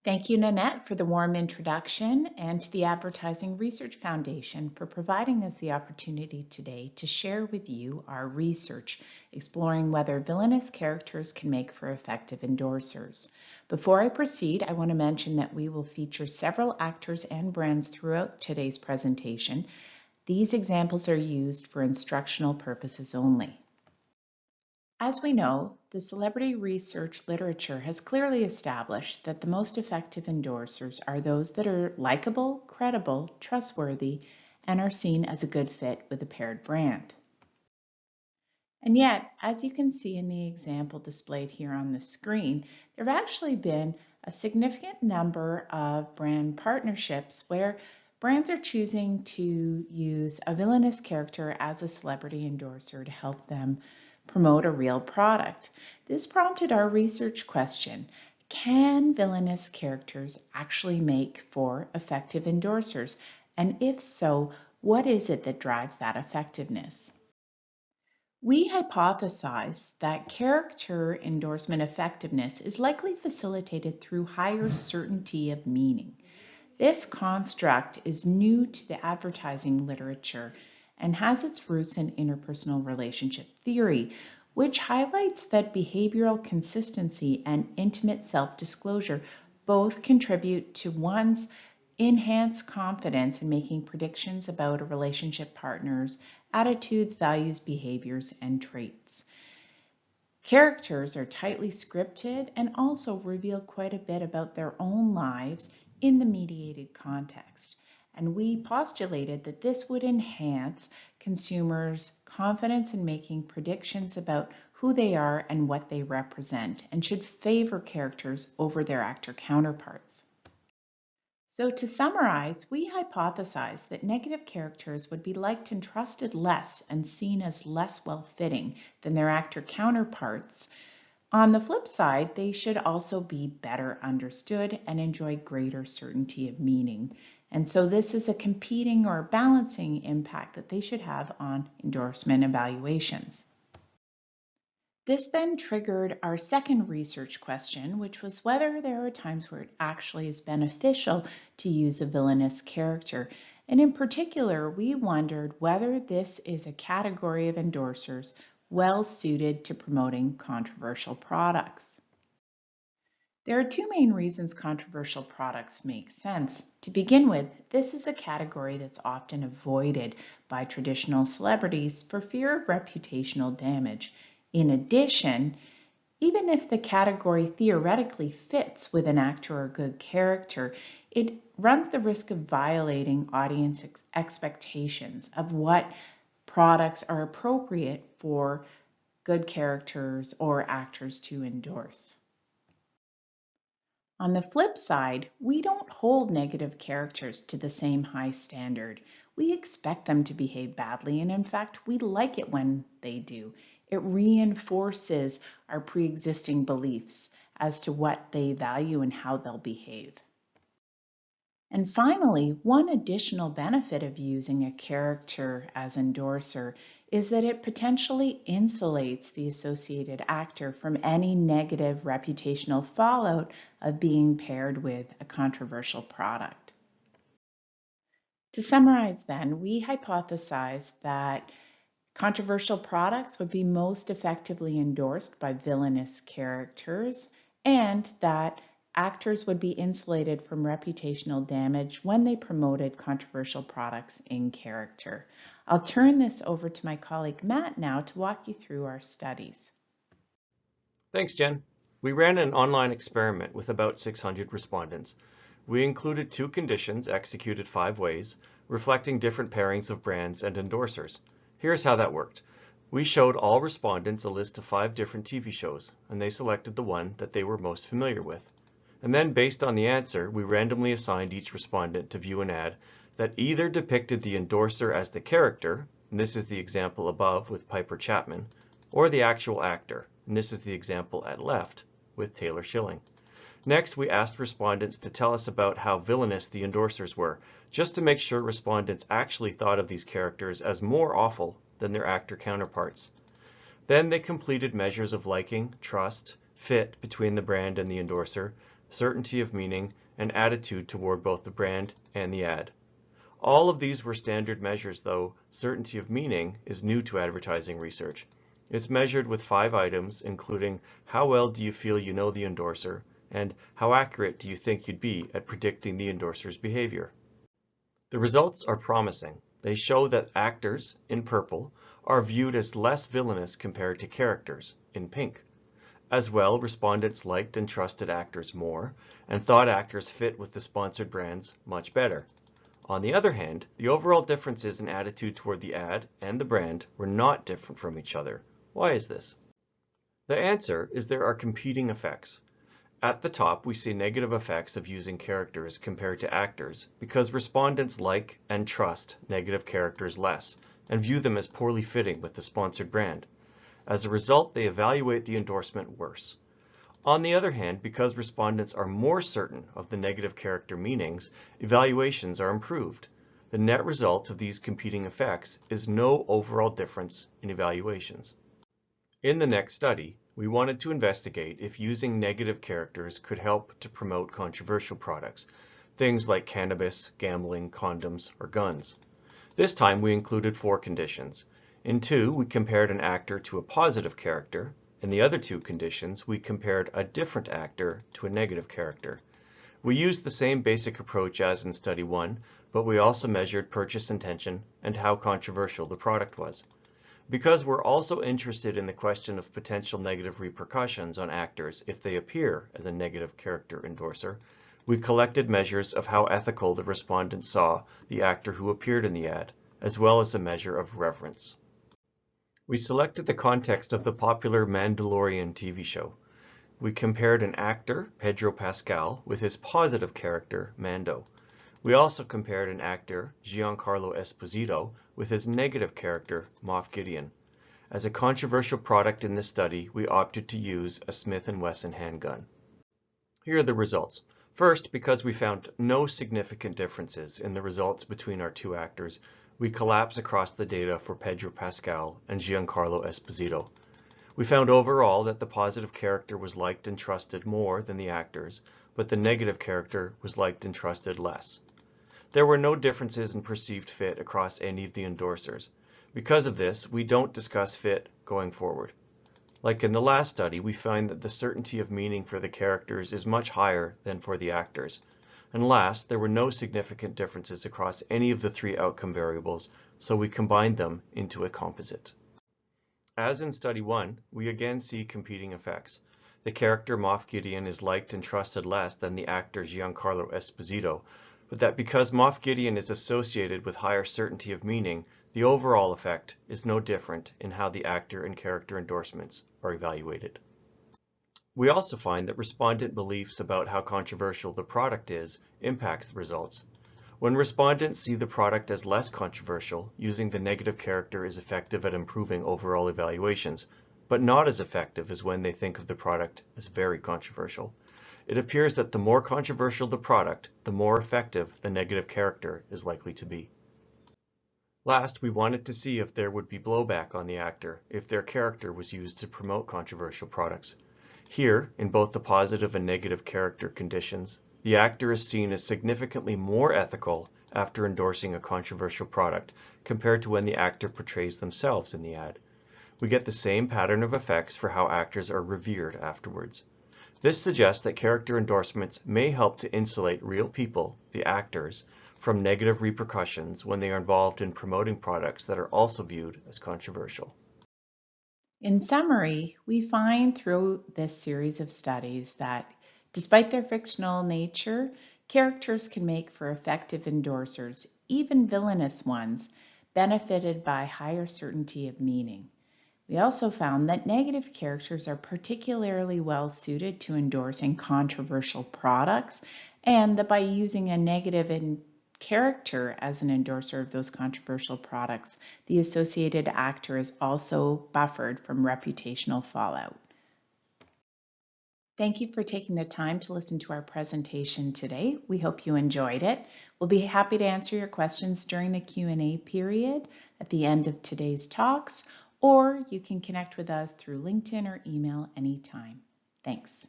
Thank you, Nanette, for the warm introduction, and to the Advertising Research Foundation for providing us the opportunity today to share with you our research exploring whether villainous characters can make for effective endorsers. Before I proceed, I want to mention that we will feature several actors and brands throughout today's presentation. These examples are used for instructional purposes only. As we know, the celebrity research literature has clearly established that the most effective endorsers are those that are likable, credible, trustworthy, and are seen as a good fit with a paired brand. And yet, as you can see in the example displayed here on the screen, there have actually been a significant number of brand partnerships where brands are choosing to use a villainous character as a celebrity endorser to help them promote a real product. This prompted our research question: can villainous characters actually make for effective endorsers? And if so, what is it that drives that effectiveness? We hypothesize that character endorsement effectiveness is likely facilitated through higher certainty of meaning. This construct is new to the advertising literature and has its roots in interpersonal relationship theory, which highlights that behavioral consistency and intimate self-disclosure both contribute to one's enhanced confidence in making predictions about a relationship partner's attitudes, values, behaviors, and traits. Characters are tightly scripted and also reveal quite a bit about their own lives in the mediated context. And we postulated that this would enhance consumers' confidence in making predictions about who they are and what they represent, and should favor characters over their actor counterparts. So to summarize, we hypothesized that negative characters would be liked and trusted less and seen as less well-fitting than their actor counterparts. On the flip side, they should also be better understood and enjoy greater certainty of meaning. And so this is a competing or balancing impact that they should have on endorsement evaluations. This then triggered our second research question, which was whether there are times where it actually is beneficial to use a villainous character. And in particular, we wondered whether this is a category of endorsers well suited to promoting controversial products. There are two main reasons controversial products make sense. To begin with, this is a category that's often avoided by traditional celebrities for fear of reputational damage. In addition, even if the category theoretically fits with an actor or good character, it runs the risk of violating audience expectations of what products are appropriate for good characters or actors to endorse. On the flip side, we don't hold negative characters to the same high standard. We expect them to behave badly, and in fact, we like it when they do. It reinforces our pre-existing beliefs as to what they value and how they'll behave. And finally, one additional benefit of using a character as endorser is that it potentially insulates the associated actor from any negative reputational fallout of being paired with a controversial product. To summarize then, we hypothesized that controversial products would be most effectively endorsed by villainous characters, and that actors would be insulated from reputational damage when they promoted controversial products in character. I'll turn this over to my colleague Matt now to walk you through our studies. Thanks, Jen. We ran an online experiment with about 600 respondents. We included 2 conditions executed 5 ways, reflecting different pairings of brands and endorsers. Here's how that worked. We showed all respondents a list of 5 different TV shows, and they selected the one that they were most familiar with. And then, based on the answer, we randomly assigned each respondent to view an ad that either depicted the endorser as the character, and this is the example above with Piper Chapman, or the actual actor, and this is the example at left with Taylor Schilling. Next, we asked respondents to tell us about how villainous the endorsers were, just to make sure respondents actually thought of these characters as more awful than their actor counterparts. Then they completed measures of liking, trust, fit between the brand and the endorser, certainty of meaning, and attitude toward both the brand and the ad. All of these were standard measures, though certainty of meaning is new to advertising research. It's measured with 5 items, including how well do you feel you know the endorser, and how accurate do you think you'd be at predicting the endorser's behavior. The results are promising. They show that actors, in purple, are viewed as less villainous compared to characters, in pink. As well, respondents liked and trusted actors more, and thought actors fit with the sponsored brands much better. On the other hand, the overall differences in attitude toward the ad and the brand were not different from each other. Why is this? The answer is there are competing effects. At the top, we see negative effects of using characters compared to actors because respondents like and trust negative characters less and view them as poorly fitting with the sponsored brand. As a result, they evaluate the endorsement worse. On the other hand, because respondents are more certain of the negative character meanings, evaluations are improved. The net result of these competing effects is no overall difference in evaluations. In the next study, we wanted to investigate if using negative characters could help to promote controversial products, things like cannabis, gambling, condoms, or guns. This time we included 4 conditions. In 2, we compared an actor to a positive character. In the other 2 conditions, we compared a different actor to a negative character. We used the same basic approach as in Study 1, but we also measured purchase intention and how controversial the product was. Because we're also interested in the question of potential negative repercussions on actors if they appear as a negative character endorser, we collected measures of how ethical the respondents saw the actor who appeared in the ad, as well as a measure of reverence. We selected the context of the popular Mandalorian TV show. We compared an actor, Pedro Pascal, with his positive character, Mando. We also compared an actor, Giancarlo Esposito, with his negative character, Moff Gideon. As a controversial product in this study, we opted to use a Smith & Wesson handgun. Here are the results. First, because we found no significant differences in the results between our 2 actors, we collapsed across the data for Pedro Pascal and Giancarlo Esposito. We found overall that the positive character was liked and trusted more than the actors, but the negative character was liked and trusted less. There were no differences in perceived fit across any of the endorsers. Because of this, we don't discuss fit going forward. Like in the last study, we find that the certainty of meaning for the characters is much higher than for the actors. And last, there were no significant differences across any of the 3 outcome variables, so we combined them into a composite. As in Study 1, we again see competing effects. The character Moff Gideon is liked and trusted less than the actor Giancarlo Esposito, but that because Moff Gideon is associated with higher certainty of meaning, the overall effect is no different in how the actor and character endorsements are evaluated. We also find that respondent beliefs about how controversial the product is impacts the results. When respondents see the product as less controversial, using the negative character is effective at improving overall evaluations, but not as effective as when they think of the product as very controversial. It appears that the more controversial the product, the more effective the negative character is likely to be. Last, we wanted to see if there would be blowback on the actor if their character was used to promote controversial products. Here, in both the positive and negative character conditions, the actor is seen as significantly more ethical after endorsing a controversial product compared to when the actor portrays themselves in the ad. We get the same pattern of effects for how actors are revered afterwards. This suggests that character endorsements may help to insulate real people, the actors, from negative repercussions when they are involved in promoting products that are also viewed as controversial. In summary, we find through this series of studies that, despite their fictional nature, characters can make for effective endorsers, even villainous ones, benefited by higher certainty of meaning. We also found that negative characters are particularly well suited to endorsing controversial products, and that by using a negative character as an endorser of those controversial products, the associated actor is also buffered from reputational fallout. Thank you for taking the time to listen to our presentation today. We hope you enjoyed it. We'll be happy to answer your questions during the Q&A period at the end of today's talks, or you can connect with us through LinkedIn or email anytime. Thanks.